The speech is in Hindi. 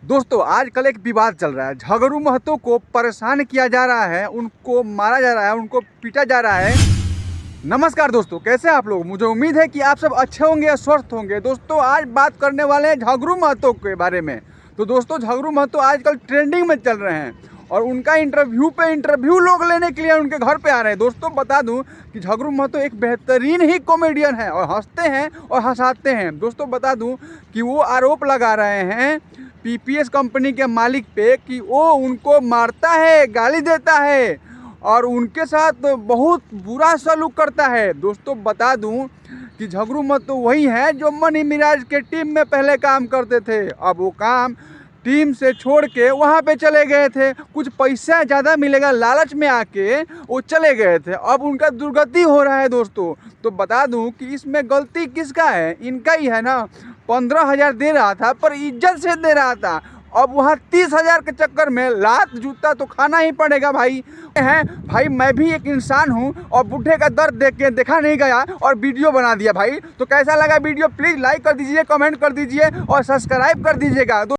दोस्तों आजकल एक विवाद चल रहा है। झगड़ू महतो को परेशान किया जा रहा है, उनको मारा जा रहा है, उनको पीटा जा रहा है। नमस्कार दोस्तों, कैसे हैं आप लोग। मुझे उम्मीद है कि आप सब अच्छे होंगे, स्वस्थ होंगे। दोस्तों आज बात करने वाले हैं झगड़ू महतो के बारे में। तो दोस्तों झगड़ू महतो आजकल ट्रेंडिंग में चल रहे हैं और उनका इंटरव्यू लोग लेने के लिए उनके घर पे आ रहे हैं। दोस्तों बता दूं कि झगड़ू महतो एक बेहतरीन ही कॉमेडियन है और हंसते हैं और हंसाते हैं। दोस्तों बता दूं कि वो आरोप लगा रहे हैं पीपीएस कंपनी के मालिक पे कि वो उनको मारता है, गाली देता है और उनके साथ बहुत बुरा सलूक करता है। दोस्तों बता दूं कि झगड़ू महतो वही है जो मनी मिराज के टीम में पहले काम करते थे। अब वो काम टीम से छोड़ के वहाँ पे चले गए थे, कुछ पैसा ज़्यादा मिलेगा लालच में आके वो चले गए थे। अब उनका दुर्गति हो रहा है दोस्तों। तो बता दूं कि इसमें गलती किसका है, इनका ही है ना। 15,000 दे रहा था पर इज्जत से दे रहा था, अब वहाँ 30,000 के चक्कर में लात जूता तो खाना ही पड़ेगा भाई। हैं भाई, मैं भी एक इंसान हूँ और बूढ़े का दर्द देख के देखा नहीं गया और वीडियो बना दिया भाई। तो कैसा लगा वीडियो, प्लीज़ लाइक कर दीजिए, कमेंट कर दीजिए और सब्सक्राइब कर दीजिएगा।